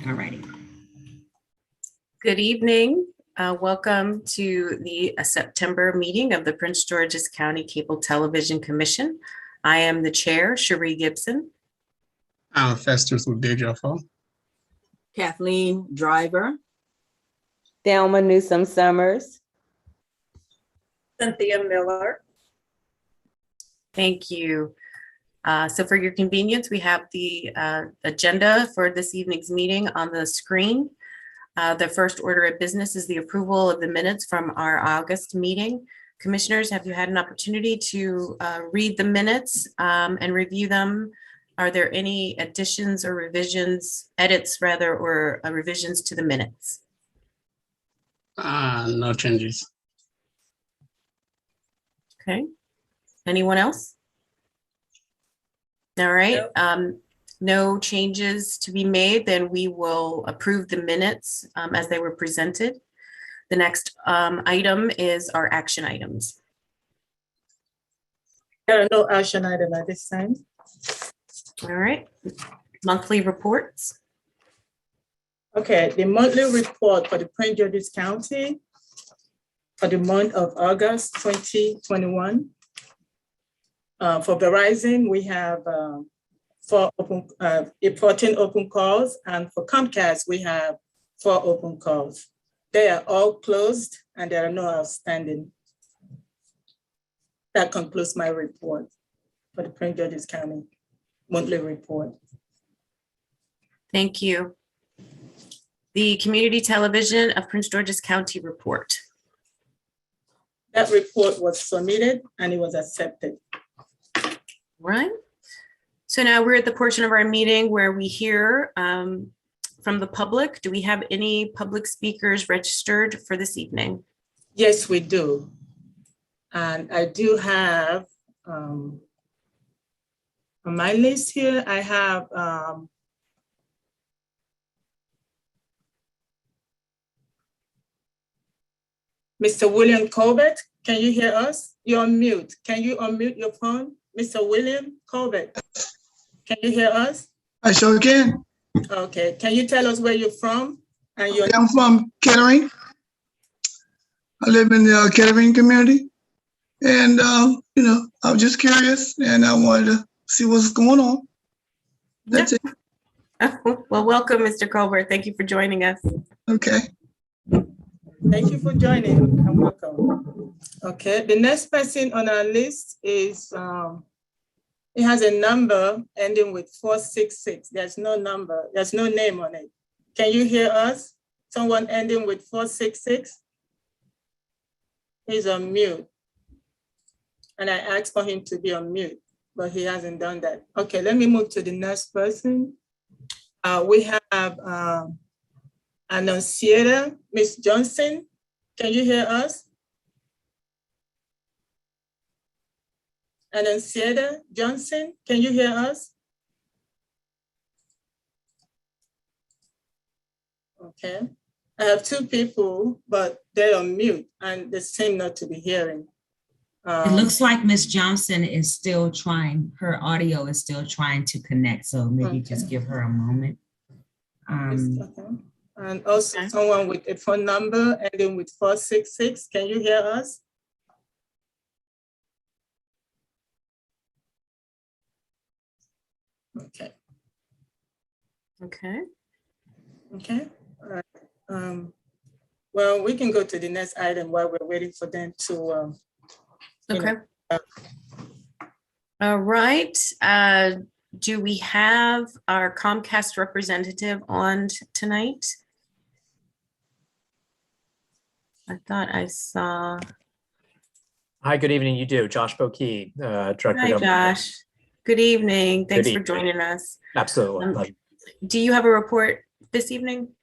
All righty. Good evening. Welcome to the September meeting of the Prince George's County Cable Television Commission. I am the chair, Cherie Gibson. Festus Udejafo. Kathleen Driver. Thelma Newsome Summers. Cynthia Miller. Thank you. So for your convenience, we have the agenda for this evening's meeting on the screen. The first order of business is the approval of the minutes from our August meeting. Commissioners, have you had an opportunity to read the minutes and review them? Are there any additions or revisions, edits rather, or revisions to the minutes? No changes. Okay. Anyone else? All right. No changes to be made, then we will approve the minutes as they were presented. The next item is our action items. There are no action items at this time. All right. Monthly reports. Okay, the monthly report for the Prince George's County for the month of August 2021. For Verizon, we have 14 open calls, and for Comcast, we have 4 open calls. They are all closed and there are no outstanding. That concludes my report for the Prince George's County monthly report. Thank you. The Community Television of Prince George's County report. That report was submitted and it was accepted. Right. So now we're at the portion of our meeting where we hear from the public. Do we have any public speakers registered for this evening? Yes, we do. And I do have on my list here, I have Mr. William Colbert. Can you hear us? You're on mute. Can you unmute your phone? Mr. William Colbert, can you hear us? I sure can. Okay, can you tell us where you're from? And I'm from Kettering. I live in the Kettering community. And, I was just curious and I wanted to see what's going on. That's it. Well, welcome, Mr. Colbert. Thank you for joining us. Okay. Thank you for joining and welcome. Okay, the next person on our list is, it has a number ending with 466. There's no number, there's no name on it. Can you hear us? Someone ending with 466? He's on mute. And I asked for him to be on mute, but he hasn't done that. Okay, let me move to the next person. We have Annunciator, Miss Johnson. Can you hear us? Annunciator Johnson, can you hear us? Okay, I have 2 people, but they're on mute and they seem not to be hearing. It looks like Miss Johnson is still trying, her audio is still trying to connect. So maybe just give her a moment. And also someone with a phone number ending with 466. Can you hear us? Okay. Okay. Okay. All right. Well, we can go to the next item while we're waiting for them to. Okay. All right. Do we have our Comcast representative on tonight? I thought I saw. Hi, good evening. You do. Josh Bokey, Director. Hi, Josh. Good evening. Thanks Good for joining us. Absolutely. Do you have a report this evening?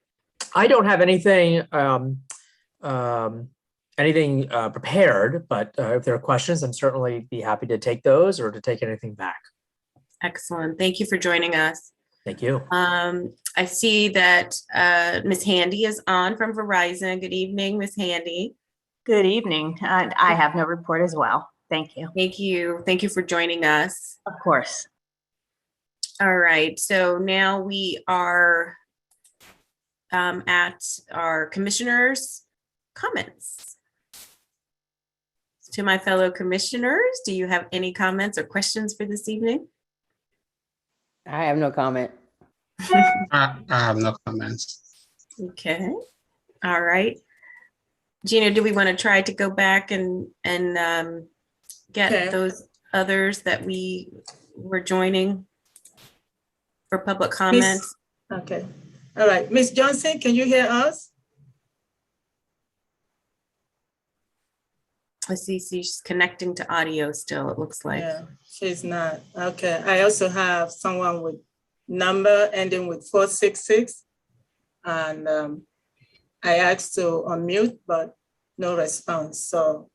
I don't have anything prepared, but if there are questions, I'm certainly be happy to take those or to take anything back. Excellent. Thank you for joining us. Thank you. I see that Ms. Handy is on from Verizon. Good evening, Ms. Handy. Good evening. I have no report as well. Thank you. Thank you. Thank you for joining us. Of course. All right. So now we are at our commissioners' comments. To my fellow commissioners, do you have any comments or questions for this evening? I have no comment. I have no comments. Okay, all right. Gina, do we want to try to go back and get Okay. those others that we were joining for public comments? Okay. All right. Ms. Johnson, can you hear us? I see she's connecting to audio still, it looks like. Yeah, she's not. Okay. I also have someone with number ending with 466. And I asked to unmute, but no response. So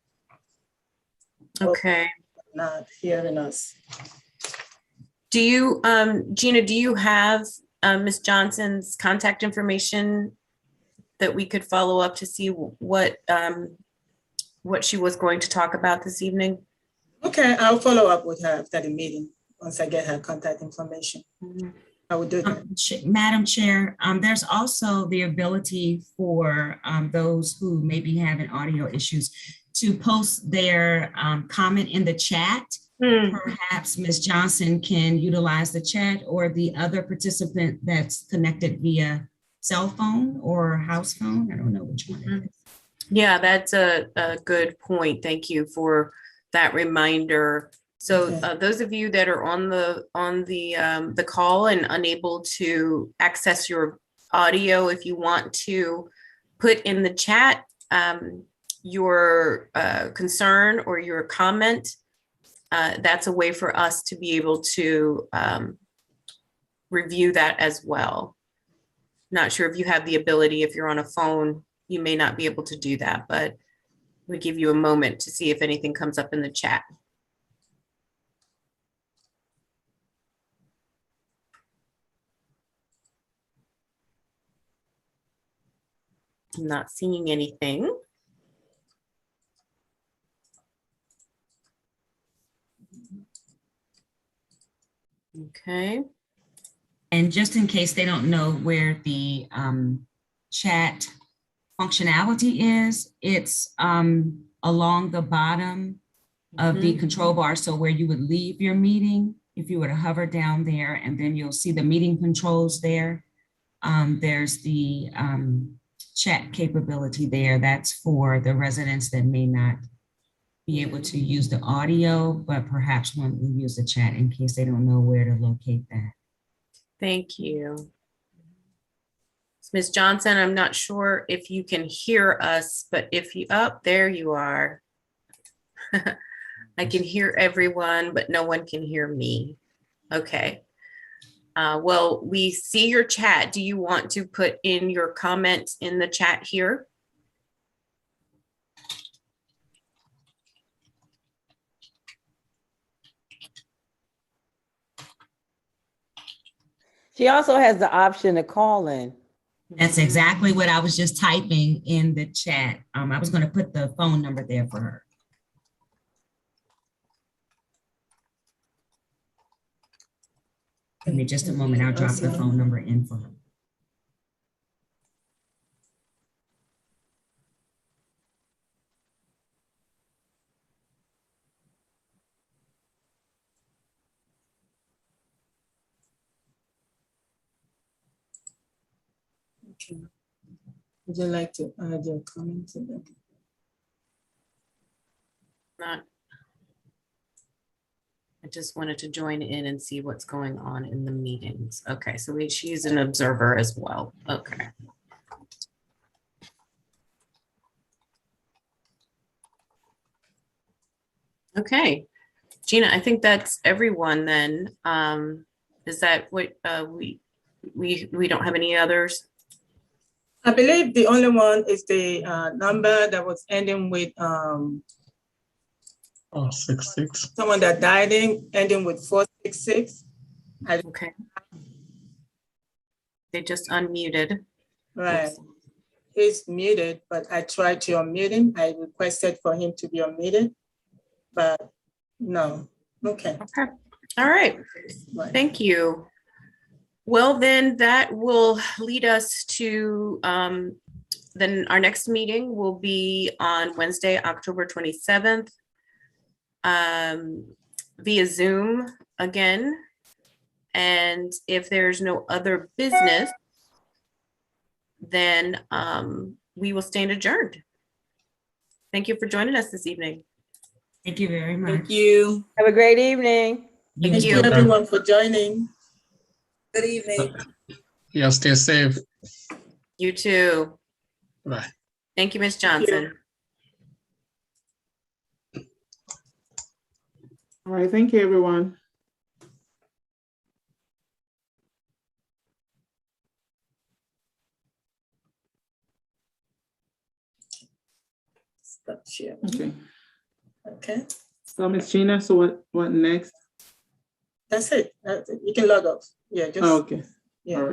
Okay. not hearing us. Do you, Gina, do you have Ms. Johnson's contact information that we could follow up to see what she was going to talk about this evening? Okay, I'll follow up with her after the meeting once I get her contact information. I will do that. Madam Chair, there's also the ability for those who may be having audio issues to post their comment in the chat. Perhaps Ms. Johnson can utilize the chat, or the other participant that's connected via cell phone or house phone. I don't know which one it is. Yeah, that's a good point. Thank you for that reminder. So those of you that are on the call and unable to access your audio, if you want to put in the chat your concern or your comment, that's a way for us to be able to review that as well. Not sure if you have the ability, if you're on a phone, you may not be able to do that, but we give you a moment to see if anything comes up in the chat. I'm not seeing anything. Okay. And just in case they don't know where the chat functionality is, it's along the bottom of the control bar. So where you would leave your meeting, if you were to hover down there, and then you'll see the meeting controls there. There's the chat capability there. That's for the residents that may not be able to use the audio, but perhaps want to use the chat in case they don't know where to locate that. Thank you. Ms. Johnson, I'm not sure if you can hear us, but if you, there you are. I can hear everyone, but no one can hear me. Okay. Well, we see your chat. Do you want to put in your comment in the chat here? She also has the option to call in. That's exactly what I was just typing in the chat. I was going to put the phone number there for her. Give me just a moment. I'll drop the phone number in for her. Okay. Would you like to add your comment to that? Not. I just wanted to join in and see what's going on in the meetings. Okay, so she's an observer as well. Okay. Okay, Gina, I think that's everyone then. Is that what we don't have any others? I believe the only one is the number that was ending with 466. someone that died ending with 466. Okay. They just unmuted. Right. He's muted, but I tried to unmute him. I requested for him to be unmuted, but no. Okay. Okay. All right. Right. Thank you. Well, then that will lead us to, then our next meeting will be on Wednesday, October 27th, via Zoom again. And if there's no other business, then we will stand adjourned. Thank you for joining us this evening. Thank you very much. Thank you. Have a great evening. Thank Thank you you. everyone for joining. Good evening. Yeah, stay safe. You too. Bye. Thank you, Ms. Thank you. Johnson. All right, thank you, everyone. Stop sharing. Okay, Okay, so Ms. Gina, so what next? that's it. That's it. You can log off. Yeah, just. Oh, okay. Yeah. All right.